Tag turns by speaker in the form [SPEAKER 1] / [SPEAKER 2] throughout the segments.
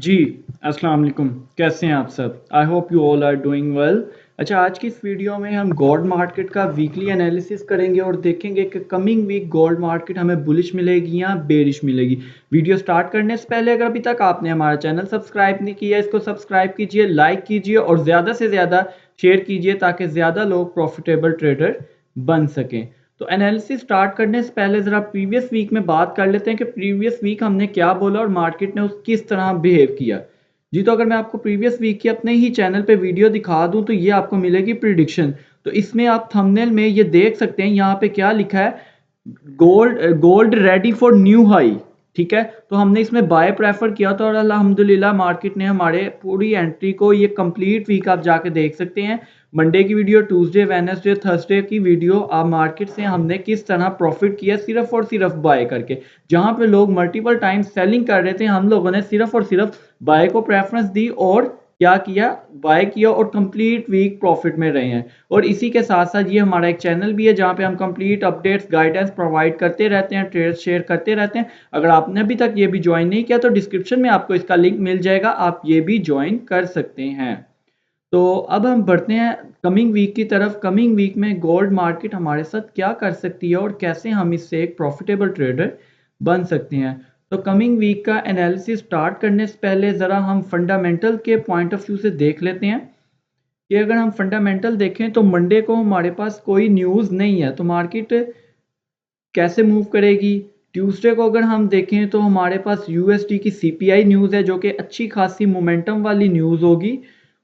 [SPEAKER 1] जी, अस्सलाम वालेकुम। कैसे हैं आप सब? I hope you all are doing well. अच्छा, आज की इस वीडियो में हम गोल्ड मार्केट का वीकली एनालिसिस करेंगे और देखेंगे कि कमिंग वीक गोल्ड मार्केट हमें बुलिश मिलेगी या बेरिश मिलेगी। वीडियो स्टार्ट करने से पहले अगर अभी तक आपने हमारा चैनल सब्सक्राइब नहीं किया, इसको सब्सक्राइब कीजिए, लाइक कीजिए और ज़्यादा से ज़्यादा शेयर कीजिए ताकि ज़्यादा लोग प्रॉफिटेबल ट्रेडर बन सकें। तो एनालिसिस स्टार्ट करने से पहले ज़रा प्रीवियस वीक में बात कर लेते हैं कि प्रीवियस वीक हमने क्या बोला और मार्केट ने उस किस तरह बिहेव किया। जी, तो अगर मैं आपको प्रीवियस वीक की अपने ही चैनल पे वीडियो दिखा दूँ तो ये आपको मिलेगी प्रिडिक्शन। तो इसमें आप थंबनेल में ये देख सकते हैं यहाँ पे क्या लिखा है, gold ready for new high. ठीक है, तो हमने इसमें बाय प्रेफर किया था और अल्हम्दुलिल्लाह मार्केट ने हमारे पूरी एंट्री को ये कंप्लीट वीक आप जाके देख सकते हैं। मंडे की वीडियो, ट्यूसडे, वेडनेसडे, थर्सडे की वीडियो आप मार्केट से हमने किस तरह प्रॉफिट किया सिर्फ और सिर्फ बाय करके। जहां पे लोग मल्टीपल टाइम सेलिंग कर रहे थे, हम लोगों ने सिर्फ और सिर्फ बाय को प्रेफरेंस दी और क्या किया, बाय किया और कंप्लीट वीक प्रॉफिट में रहे हैं। और इसी के साथ साथ ये हमारा एक चैनल भी है जहाँ पे हम कंप्लीट अपडेट्स गाइडेंस प्रोवाइड करते रहते हैं, ट्रेड शेयर करते रहते हैं। अगर आपने अभी तक ये भी ज्वाइन नहीं किया तो डिस्क्रिप्शन में आपको इसका लिंक मिल जाएगा, आप ये भी ज्वाइन कर सकते हैं। तो अब हम बढ़ते हैं कमिंग वीक की तरफ। कमिंग वीक में गोल्ड मार्केट हमारे साथ क्या कर सकती है और कैसे हम इससे एक प्रॉफिटेबल ट्रेडर बन सकते हैं। तो कमिंग वीक का एनालिसिस स्टार्ट करने से पहले ज़रा हम फंडामेंटल के पॉइंट ऑफ व्यू से देख लेते हैं कि अगर हम फंडामेंटल देखें तो मंडे को हमारे पास कोई न्यूज़ नहीं है, तो मार्केट कैसे मूव करेगी। ट्यूसडे को अगर हम देखें तो हमारे पास यूएसडी की सीपीआई न्यूज़ है जो कि अच्छी खासी मोमेंटम वाली न्यूज़ होगी।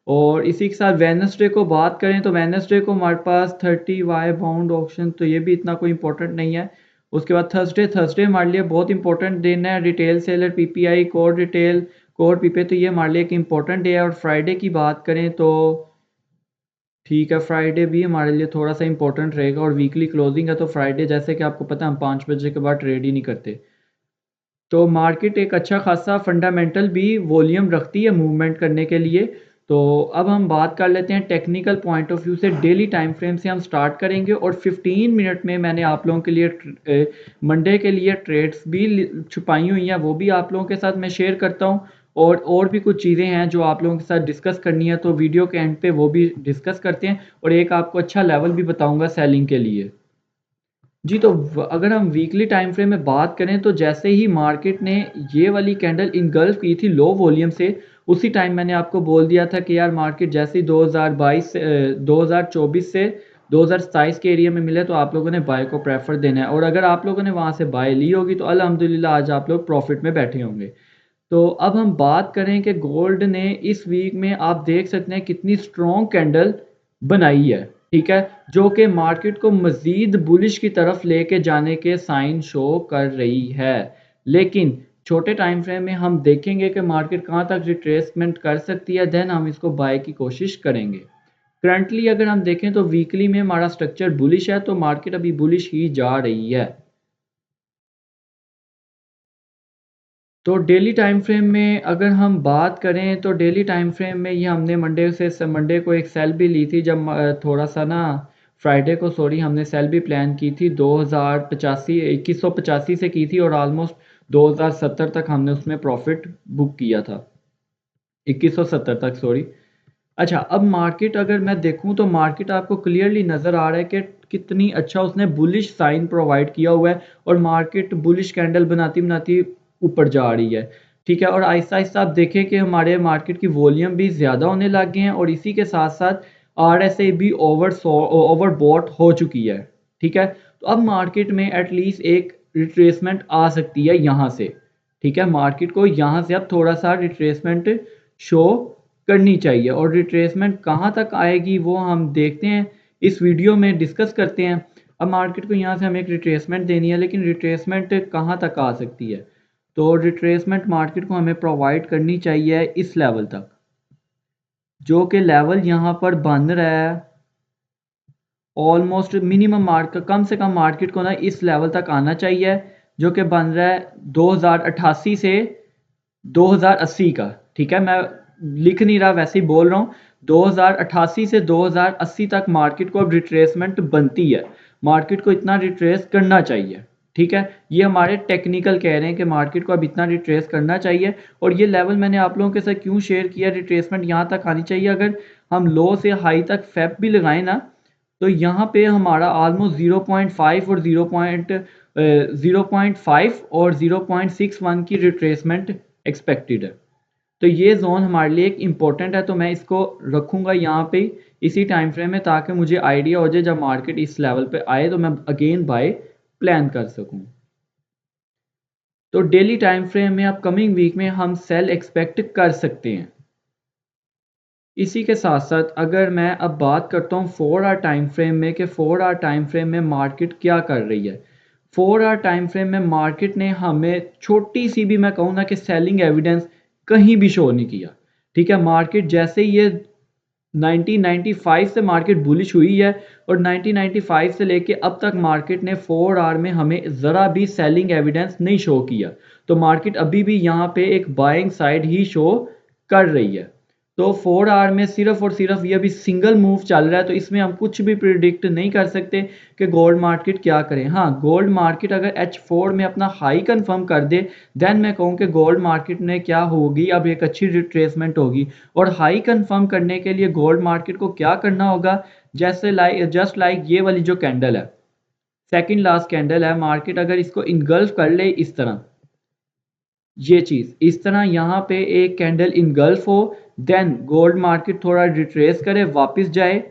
[SPEAKER 1] और इसी के साथ वेडनेसडे को बात करें तो वेडनेसडे को हमारे पास 30 वाई बाउंड ऑप्शन, तो ये भी इतना कोई इंपॉर्टेंट नहीं है। उसके बाद थर्सडे हमारे लिए बहुत इंपॉर्टेंट दिन है। Retail seller PPI, core retail, core पीपे, तो ये हमारे लिए एक इंपॉर्टेंट डे है। और फ्राइडे की बात करें तो ठीक है, फ्राइडे भी हमारे लिए थोड़ा-सा इम्पोर्टेंट रहेगा और वीकली क्लोजिंग है तो फ्राइडे जैसे कि आपको पता है हम 5 बजे के बाद ट्रेड ही नहीं करते। तो मार्केट एक अच्छा खासा फंडामेंटल भी वॉल्यूम रखती है मूवमेंट करने के लिए। तो अब हम बात कर लेते हैं टेक्निकल पॉइंट ऑफ व्यू से, डेली टाइम फ्रेम से हम स्टार्ट करेंगे और 15 मिनट में मैंने आप लोगों के लिए मंडे के लिए ट्रेड्स भी छुपाई हुई हैं, वो भी आप लोगों के साथ मैं शेयर करता हूँ। और भी कुछ चीज़ें हैं जो आप लोगों के साथ डिस्कस करनी है, तो वीडियो के एंड पे वो भी डिस्कस करते हैं और एक आपको अच्छा लेवल भी बताऊंगा सेलिंग के लिए। जी, तो अगर हम वीकली टाइम फ्रेम में बात करें तो जैसे ही मार्केट ने ये वाली कैंडल इनगल्फ की थी लो वॉल्यूम से, उसी टाइम मैंने आपको बोल दिया था कि यार मार्केट जैसे ही 2022 से 2024 से 2027 के एरिया में मिले तो आप लोगों ने बाय को प्रेफर देना है। और अगर आप लोगों ने वहाँ से बाय ली होगी तो अल्हम्दुलिल्लाह आज आप लोग प्रॉफिट में बैठे होंगे। तो अब हम बात करें कि गोल्ड ने इस वीक में आप देख सकते हैं कितनी स्ट्रॉन्ग कैंडल बनाई है, ठीक है? जो कि मार्केट को मज़ीद बुलिश की तरफ लेके जाने के साइन शो कर रही है। लेकिन छोटे टाइम फ्रेम में हम देखेंगे कि मार्केट कहाँ तक रिट्रेसमेंट कर सकती है, देन हम इसको बाय की कोशिश करेंगे। करंटली अगर हम देखें तो वीकली में हमारा स्ट्रक्चर बुलिश है, तो मार्केट अभी बुलिश ही जा रही है। तो डेली टाइम फ्रेम में अगर हम बात करें तो डेली टाइम फ्रेम में ये हमने मंडे को एक सेल भी ली थी, जब थोड़ा सा ना फ्राइडे को सॉरी हमने सेल भी प्लान की थी 2185 से की थी और ऑलमोस्ट 2070 तक हमने उसमें प्रॉफिट बुक किया था, 2170 तक सॉरी। अच्छा, अब मार्केट अगर मैं देखूं तो मार्केट आपको क्लियरली नज़र आ रहा है कि कितनी अच्छा उसने बुलिश साइन प्रोवाइड किया हुआ है और मार्केट बुलिश कैंडल बनाती बनाती ऊपर जा रही है। ठीक है, और आहिस्ता आहिस्ता आप देखें कि हमारे मार्केट की वॉल्यूम भी ज़्यादा होने लग गए हैं और इसी के साथ साथ आरएसआई भी ओवरबॉट हो चुकी है। ठीक है, तो अब मार्केट में एटलीस्ट एक रिट्रेसमेंट आ सकती है यहाँ से। ठीक है, मार्केट को यहाँ से अब थोड़ा सा रिट्रेसमेंट शो करनी चाहिए और रिट्रेसमेंट कहाँ तक आएगी वो हम देखते हैं, इस वीडियो में डिस्कस करते हैं। अब मार्केट को यहाँ से हमें एक रिट्रेसमेंट देनी है, लेकिन रिट्रेसमेंट कहाँ तक आ सकती है, तो रिट्रेसमेंट मार्केट को हमें प्रोवाइड करनी चाहिए इस लेवल तक, जो कि लेवल यहाँ पर बन रहा है ऑलमोस्ट मिनिमम मार्क, कम से कम मार्केट को ना इस लेवल तक आना चाहिए जो कि बन रहा है 2088 से 2080 का। ठीक है, मैं लिख नहीं रहा वैसे ही बोल रहा हूँ, 2088 से 2080 तक मार्केट को अब रिट्रेसमेंट बनती है, मार्केट को इतना रिट्रेस करना चाहिए। ठीक है, ये हमारे टेक्निकल कह रहे हैं कि मार्केट को अब इतना रिट्रेस करना चाहिए। और ये लेवल मैंने आप लोगों के साथ क्यों शेयर किया, रिट्रेसमेंट यहाँ तक आनी चाहिए। अगर हम लो से हाई तक फैप भी लगाएं ना, तो यहाँ पे हमारा ऑलमोस्ट 0.5 और 0.5 और 0.61 की रिट्रेसमेंट एक्सपेक्टेड है। तो ये जोन हमारे लिए एक इम्पोर्टेंट है, तो मैं इसको रखूँगा यहाँ पे इसी टाइम फ्रेम में, ताकि मुझे आइडिया हो जाए जब मार्केट इस लेवल पे आए तो मैं अगेन बाय प्लान कर सकूँ। तो डेली टाइम फ्रेम में अब कमिंग वीक में हम सेल एक्सपेक्ट कर सकते हैं। इसी के साथ साथ अगर मैं अब बात करता हूँ 4 आवर टाइम फ्रेम में कि 4 आवर टाइम फ्रेम में मार्केट क्या कर रही है। 4 आवर टाइम फ्रेम में मार्केट ने हमें छोटी सी भी, मैं कहूँ ना कि सेलिंग एविडेंस कहीं भी शो नहीं किया। ठीक है, मार्केट जैसे ही ये 1995 से मार्केट बुलिश हुई है और 1995 से लेके अब तक मार्केट ने 4 आवर में हमें ज़रा भी सेलिंग एविडेंस नहीं शो किया। तो मार्केट अभी भी यहाँ पे एक बाइंग साइड ही शो कर रही है। तो 4 आवर में सिर्फ और सिर्फ ये अभी सिंगल मूव चल रहा है, तो इसमें हम कुछ भी प्रिडिक्ट नहीं कर सकते कि गोल्ड मार्केट क्या करे। हाँ, गोल्ड मार्केट अगर H4 में अपना हाई कंफर्म कर दे, देन मैं कहूँ कि गोल्ड मार्केट में क्या होगी, अब एक अच्छी रिट्रेसमेंट होगी। और हाई कंफर्म करने के लिए गोल्ड मार्केट को क्या करना होगा, जस्ट लाइक ये वाली जो कैंडल है, सेकंड लास्ट कैंडल है, मार्केट अगर इसको इनगल्फ कर ले इस तरह, ये चीज़ इस तरह यहाँ पे एक कैंडल इनगल्फ हो, देन गोल्ड मार्केट थोड़ा रिट्रेस करे, वापस जाए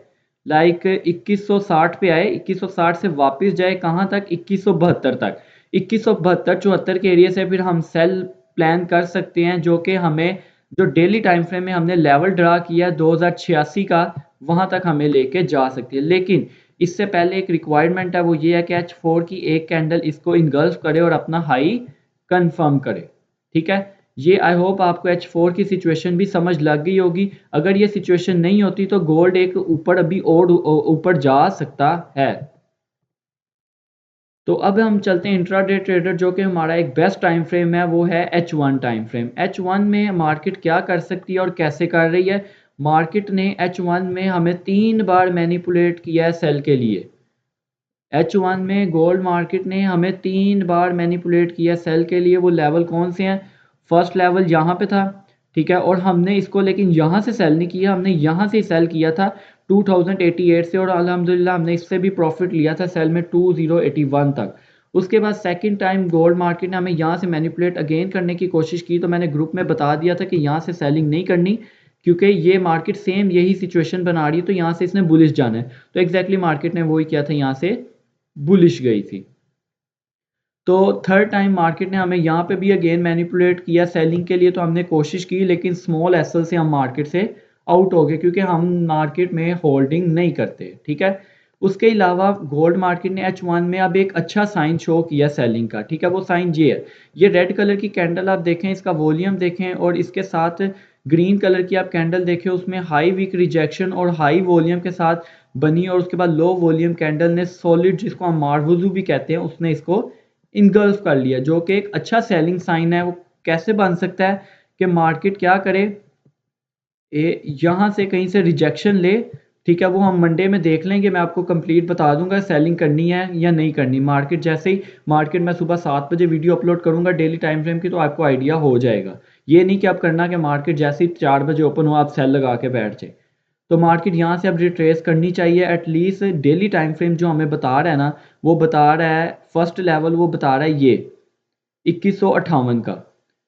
[SPEAKER 1] लाइक 2160 पे आए, 2160 से वापस जाए कहाँ तक, 2172 तक। 2172-74 के एरिया से फिर हम सेल प्लान कर सकते हैं, जो कि हमें जो डेली टाइम फ्रेम में हमने लेवल ड्रा किया 2086 का, वहाँ तक हमें लेके जा सकती है। लेकिन इससे पहले एक रिक्वायरमेंट है, वो ये है कि H4 की एक कैंडल इसको इनगल्फ करे और अपना हाई कंफर्म करे। ठीक है, ये आई होप आपको H4 की सिचुएशन भी समझ लग गई होगी। अगर ये सिचुएशन नहीं होती तो गोल्ड एक ऊपर अभी और ऊपर जा सकता है। तो अब हम चलते हैं इंट्राडे ट्रेडर, जो कि हमारा एक बेस्ट टाइम फ्रेम है, वो है H1 टाइम फ्रेम। H1 में मार्केट क्या कर सकती है और कैसे कर रही है। मार्केट ने H1 में हमें 3 बार मैनिपुलेट किया है सेल के लिए। H1 में गोल्ड मार्केट ने हमें 3 बार मैनिपुलेट किया सेल के लिए। वो लेवल कौन से हैं, फर्स्ट लेवल यहाँ पे था, ठीक है, और हमने इसको लेकिन यहाँ से सेल नहीं किया, हमने यहाँ से सेल किया था 2088 से, और अल्हम्दुलिल्लाह हमने इससे भी प्रॉफिट लिया था सेल में 2081 तक। उसके बाद सेकंड टाइम गोल्ड मार्केट ने हमें यहाँ से मैनिपुलेट अगेन करने की कोशिश की, तो मैंने ग्रुप में बता दिया था कि यहाँ से सेलिंग नहीं करनी, क्योंकि ये मार्केट सेम यही सिचुएशन बना रही है, तो यहाँ से इसने बुलिश जाना है। तो एग्जैक्टली मार्केट ने वही किया था, यहाँ से बुलिश गई थी। तो थर्ड टाइम मार्केट ने हमें यहाँ पे भी अगेन मैनिपुलेट किया सेलिंग के लिए, तो हमने कोशिश की, लेकिन स्मॉल एसएल से हम मार्केट से आउट हो गए, क्योंकि हम मार्केट में होल्डिंग नहीं करते। ठीक है, उसके अलावा गोल्ड मार्केट ने H1 में अब एक अच्छा साइन शो किया सेलिंग का। ठीक है, वो साइन ये है, ये रेड कलर की कैंडल आप देखें, इसका वॉल्यूम देखें, और इसके साथ ग्रीन कलर की आप कैंडल देखें, उसमें हाई वीक रिजेक्शन और हाई वॉल्यूम के साथ बनी, और उसके बाद लो वॉल्यूम कैंडल ने सॉलिड, जिसको हम मार्वुजू भी कहते हैं, उसने इसको इनगल्फ कर लिया, जो कि एक अच्छा सेलिंग साइन है। वो कैसे बन सकता है कि मार्केट क्या करे, यहाँ से कहीं से रिजेक्शन ले। ठीक है, वो हम मंडे में देख लेंगे, मैं आपको कंप्लीट बता दूंगा सेलिंग करनी है या नहीं करनी। मार्केट जैसे ही मार्केट मैं सुबह 7 बजे वीडियो अपलोड करूंगा डेली टाइम फ्रेम की, तो आपको आइडिया हो जाएगा। ये नहीं कि आप करना कि मार्केट जैसे ही 4 बजे ओपन हो आप सेल लगा के बैठ जाए। तो मार्केट यहाँ से अब रिट्रेस करनी चाहिए। एटलीस्ट डेली टाइम फ्रेम जो हमें बता रहा है ना, वो बता रहा है फर्स्ट लेवल, वो बता रहा है ये 2158 का।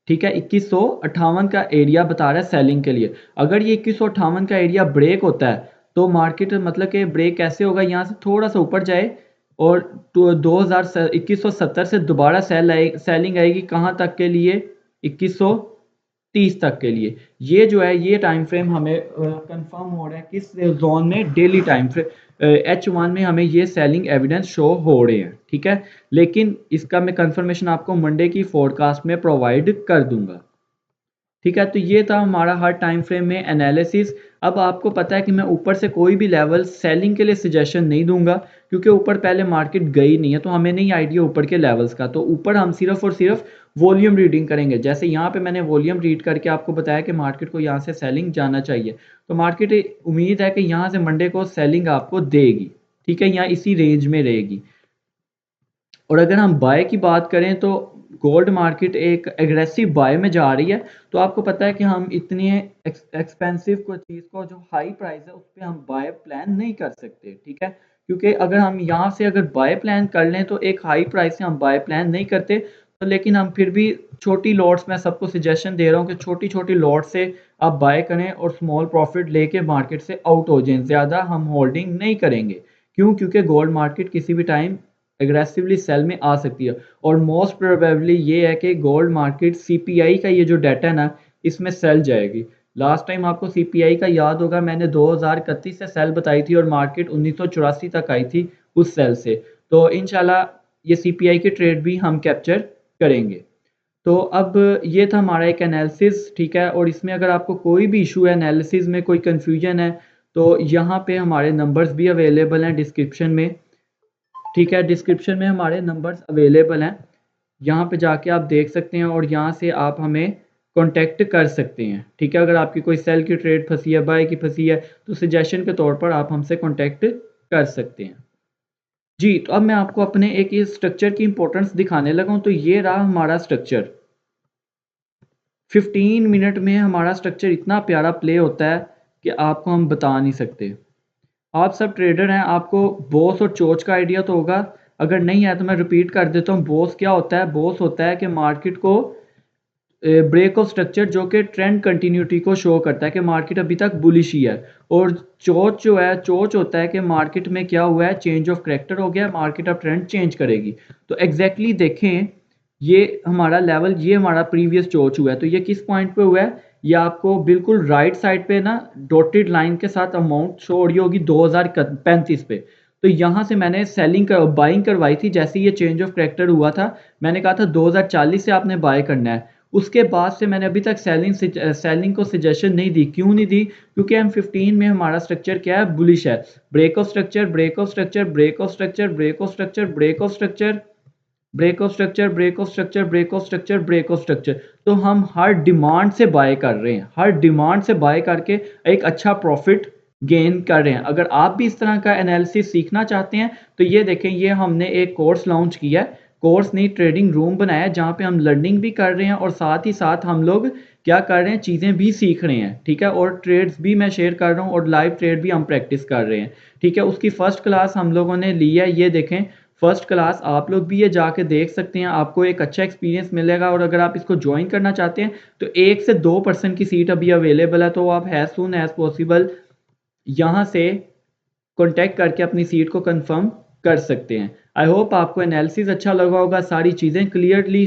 [SPEAKER 1] ठीक है, 2158 का एरिया बता रहा है सेलिंग के लिए। अगर ये 2158 का एरिया ब्रेक होता है, तो मार्केट मतलब कि ब्रेक कैसे होगा, यहाँ से थोड़ा सा ऊपर जाए और 2170 से दोबारा सेलिंग आएगी कहाँ तक के लिए, 2130 तक के लिए। ये जो है ये टाइम फ्रेम हमें कंफर्म हो रहा है किस जोन में, डेली टाइम फ्रेम H1 में हमें ये सेलिंग एविडेंस शो हो रहे हैं। ठीक है, लेकिन इसका मैं कंफर्मेशन आपको मंडे की फोरकास्ट में प्रोवाइड कर दूंगा। ठीक है, तो ये था हमारा हर टाइम फ्रेम में एनालिसिस। अब आपको पता है कि मैं ऊपर से कोई भी लेवल सेलिंग के लिए सजेशन नहीं दूंगा, क्योंकि ऊपर पहले मार्केट गई नहीं है, तो हमें नहीं आइडिया ऊपर के लेवल्स का। तो ऊपर हम सिर्फ और सिर्फ वॉल्यूम रीडिंग करेंगे। जैसे यहाँ पे मैंने वॉल्यूम रीड करके आपको बताया कि मार्केट को यहाँ से सेलिंग जाना चाहिए, तो मार्केट उम्मीद है कि यहाँ से मंडे को सेलिंग आपको देगी। ठीक है, यहाँ इसी रेंज में रहेगी। और अगर हम बाय की बात करें तो गोल्ड मार्केट एक एग्रेसिव बाय में जा रही है। तो आपको पता है कि हम इतनी एक्सपेंसिव को चीज़ को जो हाई प्राइस है उस पे हम बाय प्लान नहीं कर सकते, ठीक है? क्योंकि अगर हम यहाँ से अगर बाय प्लान कर लें तो एक हाई प्राइस से हम बाय प्लान नहीं करते। तो लेकिन हम फिर भी छोटी लॉट्स, मैं सबको सजेशन दे रहा हूँ कि छोटी-छोटी लॉट से आप बाय करें और स्मॉल प्रॉफिट लेके मार्केट से आउट हो जाएँ। ज़्यादा हम होल्डिंग नहीं करेंगे। क्यों? क्योंकि गोल्ड मार्केट किसी भी टाइम एग्रेसिवली सेल में आ सकती है और मोस्ट प्रोबेबली ये है कि गोल्ड मार्केट सीपीआई का ये जो डाटा है ना, इसमें सेल जाएगी। लास्ट टाइम आपको सीपीआई का याद होगा, मैंने 2031 से सेल बताई थी और मार्केट 1984 तक आई थी उस सेल से। तो इंशाल्लाह ये सीपीआई के ट्रेड भी हम कैप्चर करेंगे। तो अब ये था हमारा एक एनालिसिस, ठीक है? और इसमें अगर आपको कोई भी इशू है, एनालिसिस में कोई कन्फ्यूजन है, तो यहाँ पे हमारे नंबर्स भी अवेलेबल हैं डिस्क्रिप्शन में। ठीक है, डिस्क्रिप्शन में हमारे नंबर्स अवेलेबल हैं, यहाँ पे जाके आप देख सकते हैं और यहाँ से आप हमें कॉन्टैक्ट कर सकते हैं, ठीक है? अगर आपकी कोई सेल की ट्रेड फंसी है, बाय की फंसी है, तो सजेशन के तौर पर आप हमसे कॉन्टैक्ट कर सकते हैं। जी, तो अब मैं आपको अपने एक ये स्ट्रक्चर की इंपॉर्टेंस दिखाने लगा हूँ। तो ये रहा हमारा स्ट्रक्चर। 15 मिनट में हमारा स्ट्रक्चर इतना प्यारा प्ले होता है कि आपको हम बता नहीं सकते। आप सब ट्रेडर हैं, आपको बॉस और चोच का आइडिया तो होगा। अगर नहीं है तो मैं रिपीट कर देता हूँ। बॉस क्या होता है? बॉस होता है कि मार्केट को ब्रेक ऑफ स्ट्रक्चर जो कि ट्रेंड कंटिन्यूटी को शो करता है कि मार्केट अभी तक बुलिश ही है। और चोच जो है, चोच होता है कि मार्केट में क्या हुआ है, चेंज ऑफ करैक्टर हो गया, मार्केट अब ट्रेंड चेंज करेगी। तो एग्जैक्टली देखें, ये हमारा लेवल, ये हमारा प्रीवियस चोच हुआ है। तो ये किस पॉइंट पे हुआ है? ये आपको बिल्कुल राइट साइड पे ना डॉटेड लाइन के साथ अमाउंट शो हो रही होगी 2035 पे। तो यहाँ से मैंने बाइंग करवाई थी जैसे ये चेंज ऑफ करैक्टर हुआ था। मैंने कहा था 2040 से आपने बाय करना है। उसके बाद से मैंने अभी तक सेलिंग को सजेशन नहीं दी। क्यों नहीं दी? क्योंकि M15 में हमारा स्ट्रक्चर क्या है? बुलिश है। Break of structure, break of structure, break of structure, break of structure, break of structure, break of structure, break of structure, break of structure, break of structure. तो हम हर डिमांड से bye कर रहे हैं, हर demand से bye करके एक अच्छा प्रॉफिट गेन कर रहे हैं। अगर आप भी इस तरह का एनालिसिस सीखना चाहते हैं तो ये देखें, ये हमने एक कोर्स लॉन्च किया है। कोर्स नहीं, ट्रेडिंग रूम बनाया है जहाँ पे हम लर्निंग भी कर रहे हैं और साथ ही साथ हम लोग क्या कर रहे हैं, चीज़ें भी सीख रहे हैं, ठीक है? और ट्रेड्स भी मैं शेयर कर रहा हूँ और लाइव ट्रेड भी हम प्रैक्टिस कर रहे हैं, ठीक है? उसकी फर्स्ट क्लास हम लोगों ने ली है, ये देखें फर्स्ट क्लास। आप लोग भी ये जाके देख सकते हैं, आपको एक अच्छा एक्सपीरियंस मिलेगा। और अगर आप इसको ज्वाइन करना चाहते हैं तो 1 से 2% की सीट अभी अवेलेबल है। तो आप एज सून एज पॉसिबल यहाँ से कॉन्टैक्ट करके अपनी सीट को कंफर्म कर सकते हैं। आई होप आपको एनालिसिस अच्छा लगा होगा, सारी चीज़ें क्लियरली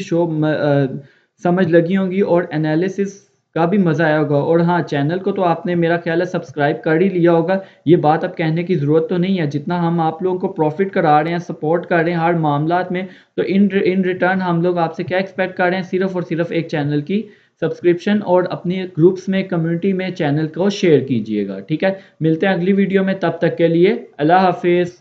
[SPEAKER 1] समझ लगी होंगी और एनालिसिस का भी मज़ा आया होगा। और हाँ, चैनल को तो आपने मेरा ख्याल है सब्सक्राइब कर ही लिया होगा। ये बात अब कहने की ज़रूरत तो नहीं है। जितना हम आप लोगों को प्रॉफिट करा रहे हैं, सपोर्ट कर रहे हैं हर मामलात में, तो इन रिटर्न हम लोग आपसे क्या एक्सपेक्ट कर रहे हैं? सिर्फ़ और सिर्फ़ एक चैनल की सब्सक्रिप्शन और अपने ग्रुप्स में, कम्युनिटी में चैनल को शेयर कीजिएगा, ठीक है? मिलते हैं अगली वीडियो में, तब तक के लिए अल्लाह हाफ़िज़।